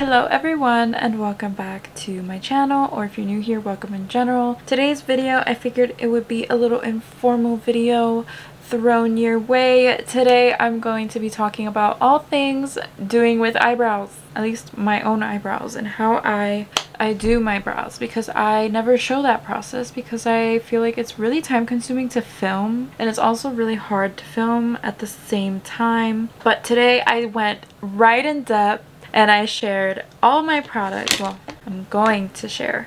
Hello everyone and welcome back to my channel, or if you're new here, welcome in general. Today's video, I figured it would be a little informal video thrown your way. Today I'm going to be talking about all things doing with eyebrows, at least my own eyebrows, and how I do my brows, because I never show that process because I feel like it's really time consuming to film and it's also really hard to film at the same time. But today I went right in depth and I shared all my products. Well, I'm going to share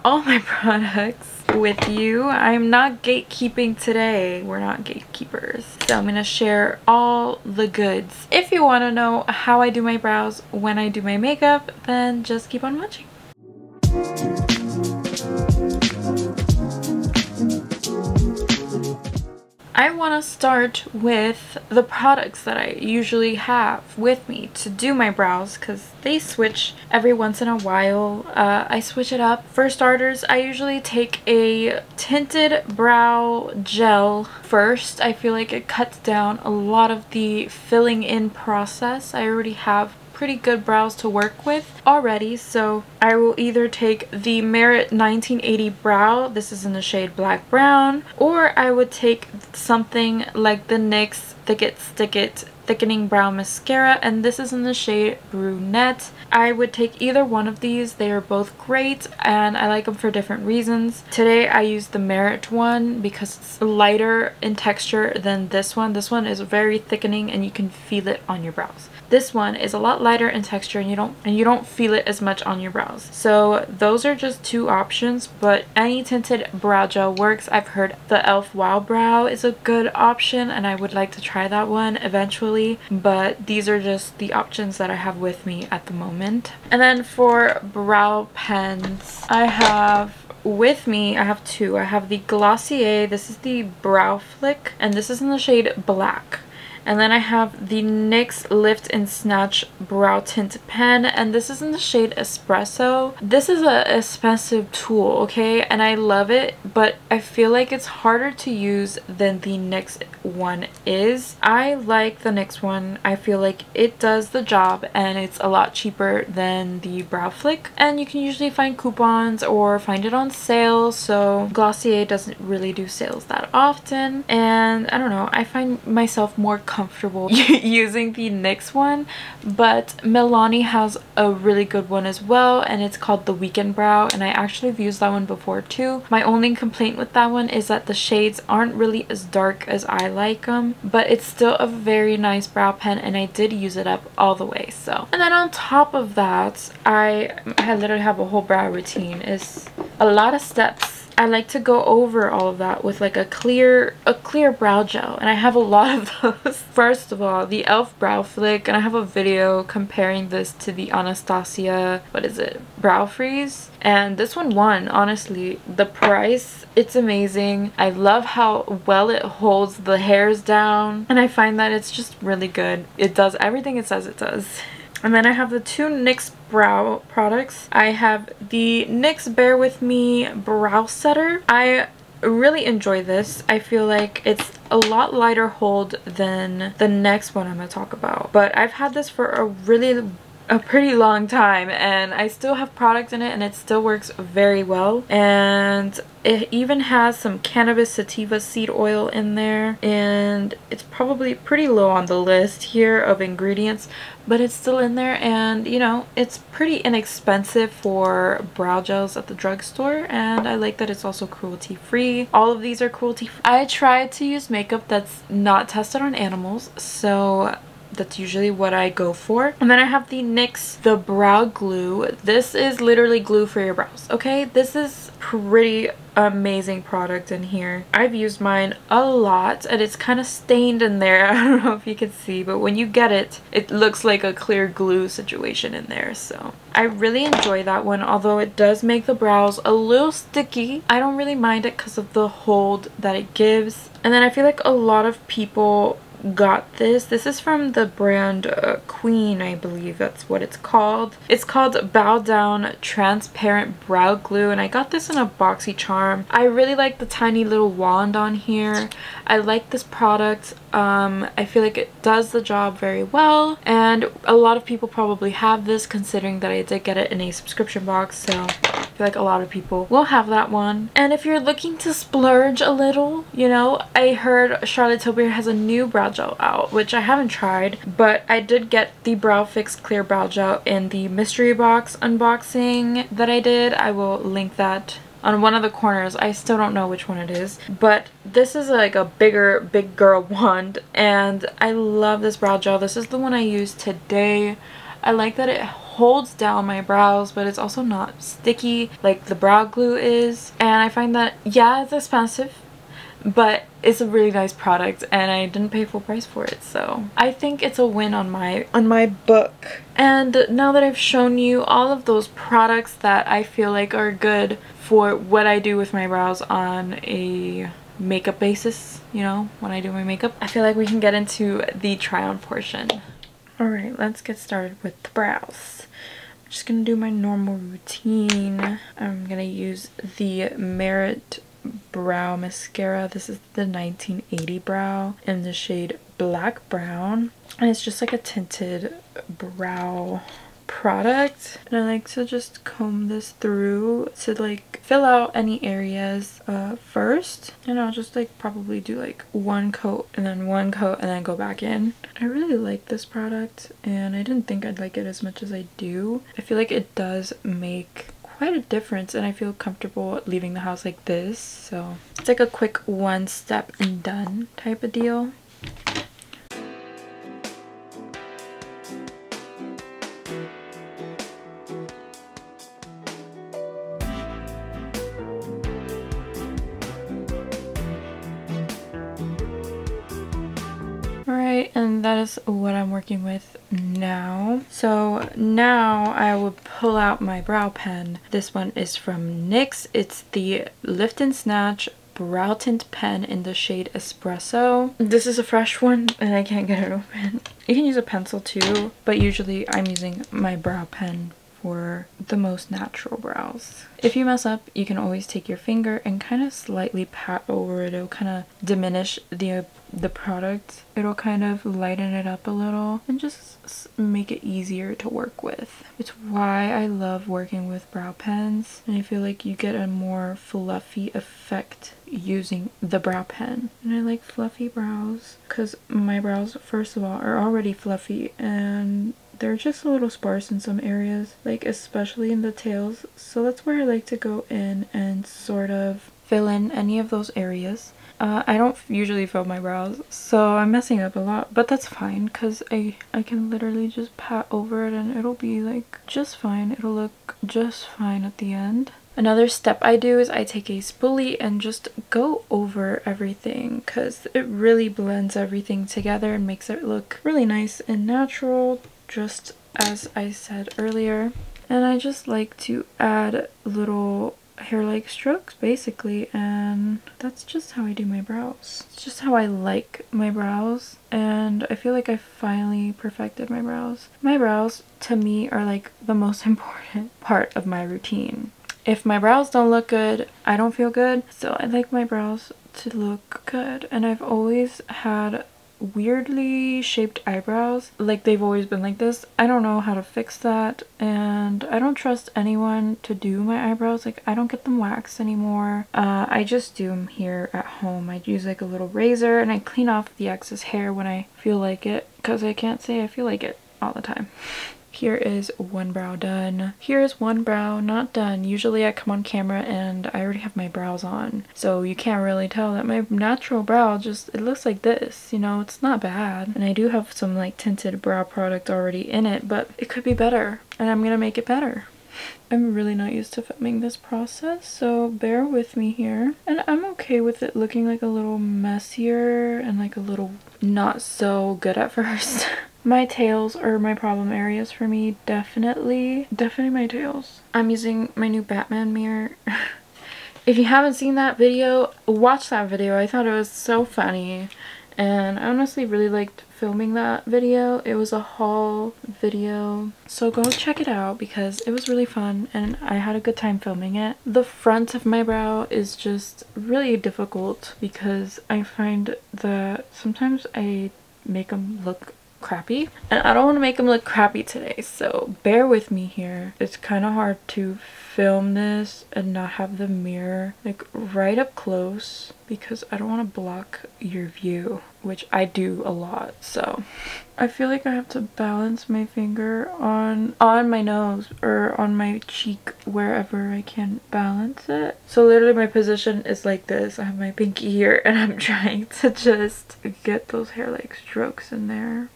all my products with you. I'm not gatekeeping today. We're not gatekeepers. So I'm gonna share all the goods. If you want to know how I do my brows when I do my makeup, then just keep on watching. I want to start with the products that I usually have with me to do my brows, because they switch every once in a while. I switch it up. For starters, I usually take a tinted brow gel first. I feel like it cuts down a lot of the filling in process. I already have pretty good brows to work with already, so I will either take the Merit 1980 brow, this is in the shade black brown, or I would take something like the NYX Thick It Stick It thickening brow mascara, and this is in the shade brunette. I would take either one of these. They are both great and I like them for different reasons. Today I used the Merit one because it's lighter in texture than this one. This one is very thickening and you can feel it on your brows. This one is a lot lighter in texture and you don't feel it as much on your brows. So those are just two options, but any tinted brow gel works. I've heard the e.l.f. Wow Brow is a good option and I would like to try that one eventually, but these are just the options that I have with me at the moment. And then for brow pens, I have with me, I have two. I have the Glossier, this is the Brow Flick, and this is in the shade black. And then I have the NYX Lift and Snatch Brow Tint Pen, and this is in the shade Espresso. This is an expensive tool, okay, and I love it, but I feel like it's harder to use than the NYX one is. I like the NYX one. I feel like it does the job and it's a lot cheaper than the Brow Flick, and you can usually find coupons or find it on sale, so Glossier doesn't really do sales that often, and I don't know, I find myself more comfortable using the NYX one, but Milani has a really good one as well, and it's called the Weekend Brow, and I actually have used that one before too. My only complaint with that one is that the shades aren't really as dark as I like them, but it's still a very nice brow pen and I did use it up all the way. So, and then on top of that, I literally have a whole brow routine. It's a lot of steps. I like to go over all of that with like a clear brow gel, and I have a lot of those. First of all, the e.l.f. Brow Flick, and I have a video comparing this to the Anastasia, what is it, Brow Freeze, and this one won. Honestly, the price, it's amazing. I love how well it holds the hairs down, and I find that it's just really good. It does everything it says it does. And then I have the two NYX brow products. I have the NYX Bear With Me Brow Setter. I really enjoy this. I feel like it's a lot lighter hold than the next one I'm going to talk about. But I've had this for a pretty long time and I still have product in it and it still works very well, and it even has some cannabis sativa seed oil in there, and it's probably pretty low on the list here of ingredients, but it's still in there, and you know, it's pretty inexpensive for brow gels at the drugstore, and I like that it's also cruelty free. All of these are cruelty free. I try to use makeup that's not tested on animals, so that's usually what I go for. And then I have the NYX The Brow Glue. This is literally glue for your brows, okay? This is pretty amazing product in here. I've used mine a lot and it's kind of stained in there. I don't know if you can see, but when you get it, it looks like a clear glue situation in there. So I really enjoy that one, although it does make the brows a little sticky. I don't really mind it because of the hold that it gives. And then I feel like a lot of people got this. This is from the brand Queen, I believe that's what it's called. It's called Bow Down Transparent Brow Glue, and I got this in a boxy charm. I really like the tiny little wand on here. I like this product. I feel like it does the job very well, and a lot of people probably have this, considering that I did get it in a subscription box, so I feel like a lot of people will have that one. And if you're looking to splurge a little, you know, I heard Charlotte Tilbury has a new brow gel out, which I haven't tried, but I did get the Brow Fix Clear Brow Gel in the mystery box unboxing that I did. I will link that on one of the corners. I still don't know which one it is, but this is like a big girl wand, and I love this brow gel. This is the one I used today. I like that it holds down my brows, but it's also not sticky like the brow glue is. And I find that, yeah, it's expensive, but it's a really nice product, and I didn't pay full price for it, so I think it's a win on my book. And now that I've shown you all of those products that I feel like are good for what I do with my brows on a makeup basis, you know, when I do my makeup, I feel like we can get into the try on portion. Alright, let's get started with the brows. I'm just gonna do my normal routine. I'm gonna use the Merit Brow Mascara. This is the 1980 Brow in the shade Black Brown, and it's just like a tinted brow product, and I like to just comb this through to like fill out any areas first, and I'll just like probably do like one coat and then one coat and then go back in. I really like this product, and I didn't think I'd like it as much as I do. I feel like it does make quite a difference, and I feel comfortable leaving the house like this, so it's like a quick one step and done type of deal. Alright, and that is what I'm working with now. So now I will pull out my brow pen. This one is from NYX. It's the Lift and Snatch Brow Tint Pen in the shade Espresso. This is a fresh one, and I can't get it open. You can use a pencil too, but usually I'm using my brow pen for the most natural brows. If you mess up, you can always take your finger and kind of slightly pat over it. It'll kind of diminish the product. It'll kind of lighten it up a little and just make it easier to work with. It's why I love working with brow pens, and I feel like you get a more fluffy effect using the brow pen. And I like fluffy brows because my brows, first of all, are already fluffy, and they're just a little sparse in some areas, like especially in the tails. So that's where I like to go in and sort of fill in any of those areas. I don't usually fill my brows, so I'm messing up a lot, but that's fine because I can literally just pat over it and it'll be like just fine. It'll look just fine at the end. Another step I do is I take a spoolie and just go over everything because it really blends everything together and makes it look really nice and natural, just as I said earlier. And I just like to add little hair-like strokes basically, and that's just how I do my brows. It's just how I like my brows, and I feel like I finally perfected my brows. My brows to me are like the most important part of my routine. If my brows don't look good, I don't feel good, so I like my brows to look good. And I've always had weirdly shaped eyebrows, like they've always been like this. I don't know how to fix that, and I don't trust anyone to do my eyebrows. Like, I don't get them waxed anymore. I just do them here at home. I use like a little razor and I clean off the excess hair when I feel like it, because I can't say I feel like it all the time. Here is one brow done. Here is one brow not done. Usually I come on camera and I already have my brows on, so you can't really tell that my natural brow just, it looks like this, you know. It's not bad, and I do have some like tinted brow product already in it, but it could be better, and I'm gonna make it better. I'm really not used to filming this process, so bear with me here. And I'm okay with it looking like a little messier and like a little not so good at first. My tails are my problem areas for me, definitely my tails. I'm using my new Batman mirror. If you haven't seen that video, watch that video. I thought it was so funny, and I honestly really liked filming that video. It was a haul video, so go check it out because it was really fun and I had a good time filming it. The front of my brow is just really difficult because I find that sometimes I make them look crappy and I don't want to make them look crappy today, so bear with me here. It's kind of hard to film this and not have the mirror like right up close because I don't want to block your view, which I do a lot. So I feel like I have to balance my finger on my nose or on my cheek, wherever I can balance it. So literally my position is like this. I have my pinky here and I'm trying to just get those hair-like strokes in there.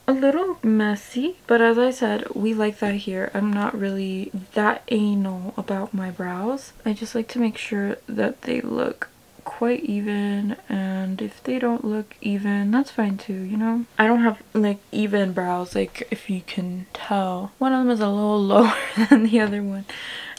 A little messy, but as I said, we like that here. I'm not really that anal about my brows. I just like to make sure that they look quite even, and if they don't look even, that's fine too, you know? I don't have like even brows, like if you can tell. One of them is a little lower than the other one,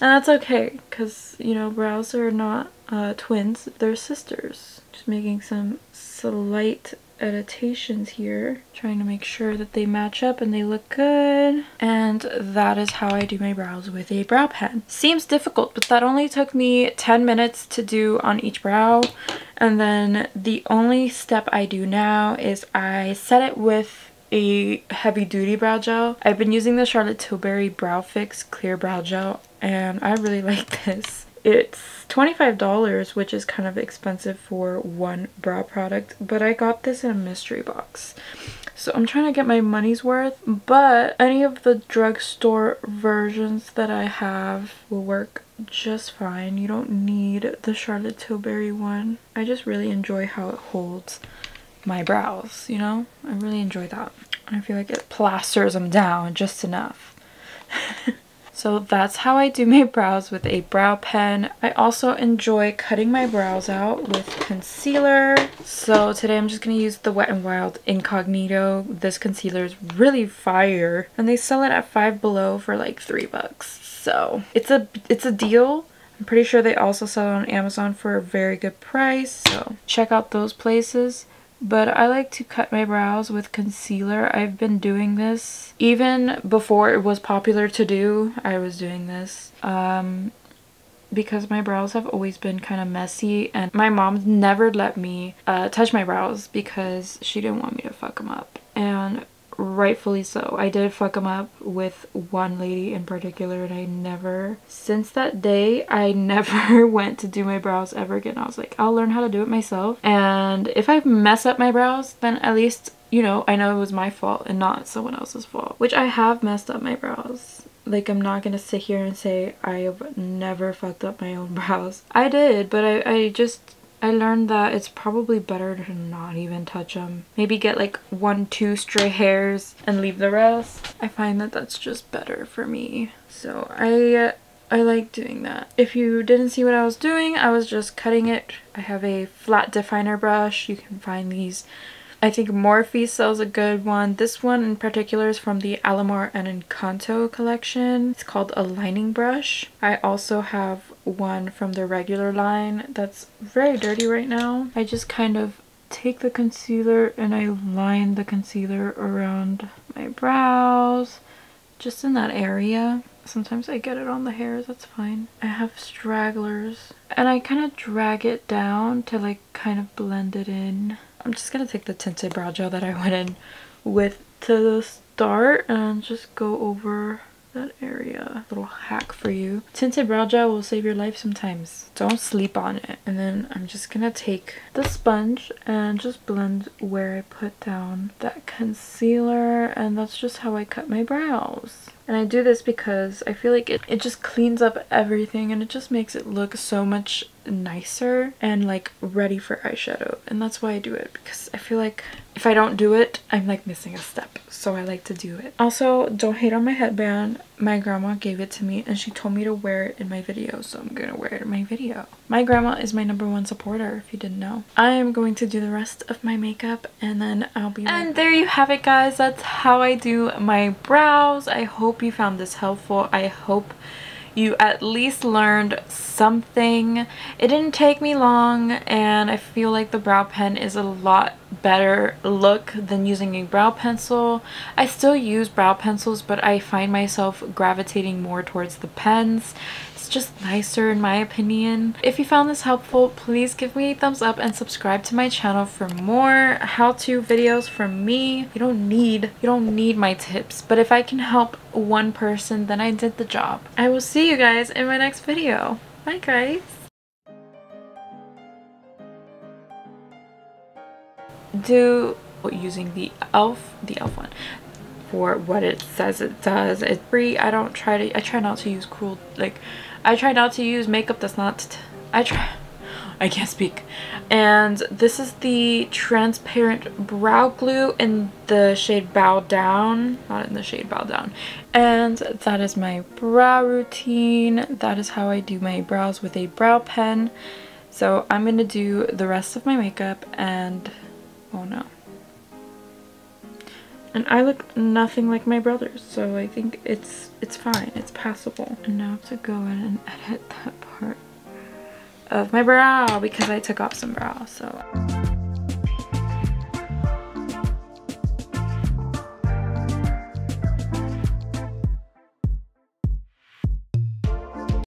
and that's okay because, you know, brows are not twins, they're sisters. Just making some slight editations here, trying to make sure that they match up and they look good. And that is how I do my brows with a brow pen. Seems difficult, but that only took me 10 minutes to do on each brow. And then the only step I do now is I set it with a heavy duty brow gel. I've been using the Charlotte Tilbury Brow Fix Clear Brow Gel and I really like this. It's $25, which is kind of expensive for one brow product, but I got this in a mystery box. So I'm trying to get my money's worth, but any of the drugstore versions that I have will work just fine. You don't need the Charlotte Tilbury one. I just really enjoy how it holds my brows, you know? I really enjoy that. I feel like it plasters them down just enough. So that's how I do my brows with a brow pen. I also enjoy cutting my brows out with concealer. So today I'm just going to use the Wet n Wild Incognito. This concealer is really fire and they sell it at Five Below for like $3. So it's a deal. I'm pretty sure they also sell it on Amazon for a very good price. So check out those places. But I like to cut my brows with concealer. I've been doing this even before it was popular to do. I was doing this because my brows have always been kind of messy and my mom never let me touch my brows because she didn't want me to fuck them up, and rightfully so. I did fuck them up with one lady in particular, and I never, since that day, I never went to do my brows ever again. I was like, I'll learn how to do it myself, and if I mess up my brows, then at least, you know, I know it was my fault and not someone else's fault. Which I have messed up my brows. Like, I'm not gonna sit here and say I've never fucked up my own brows. I did, but I learned that it's probably better to not even touch them. Maybe get like 1-2 stray hairs and leave the rest. I find that that's just better for me. So I like doing that. If you didn't see what I was doing, I was just cutting it. I have a flat definer brush. You can find these. I think Morphe sells a good one. This one in particular is from the Alamar and Encanto collection. It's called a lining brush. I also have one from the regular line that's very dirty right now. I just kind of take the concealer and I line the concealer around my brows, just in that area. Sometimes I get it on the hairs, that's fine. I have stragglers and I kind of drag it down to like kind of blend it in. I'm just gonna take the tinted brow gel that I went in with to the start and just go over that area. Little hack for you. Tinted brow gel will save your life sometimes. Don't sleep on it. And then I'm just gonna take the sponge and just blend where I put down that concealer, and that's just how I cut my brows. And I do this because I feel like it just cleans up everything and it just makes it look so much nicer and like ready for eyeshadow. And that's why I do it, because I feel like if I don't do it, I'm like missing a step. So I like to do it. Also, don't hate on my headband. My grandma gave it to me and she told me to wear it in my video, so I'm gonna wear it in my video. My grandma is my #1 supporter, if you didn't know. I am going to do the rest of my makeup and then I'll be right back. And there you have it, guys. That's how I do my brows. I hope you found this helpful. I hope you at least learned something. It didn't take me long, and I feel like the brow pen is a lot better look than using a brow pencil. I still use brow pencils, but I find myself gravitating more towards the pens. It's just nicer in my opinion. If you found this helpful, please give me a thumbs up and subscribe to my channel for more how-to videos from me. You don't need my tips, but if I can help one person, then I did the job. I will see you guys in my next video. Bye guys. Using the elf one for what it says it does. It's free. I try not to use I try not to use makeup that's not I can't speak. And this is the transparent brow glue in the shade Bow Down. Not in the shade Bow Down. And that is my brow routine. That is how I do my brows with a brow pen. So I'm gonna do the rest of my makeup, and oh no. And I look nothing like my brothers, so I think it's fine. It's passable. And now I have to go in and edit that part of my brow because I took off some brow, so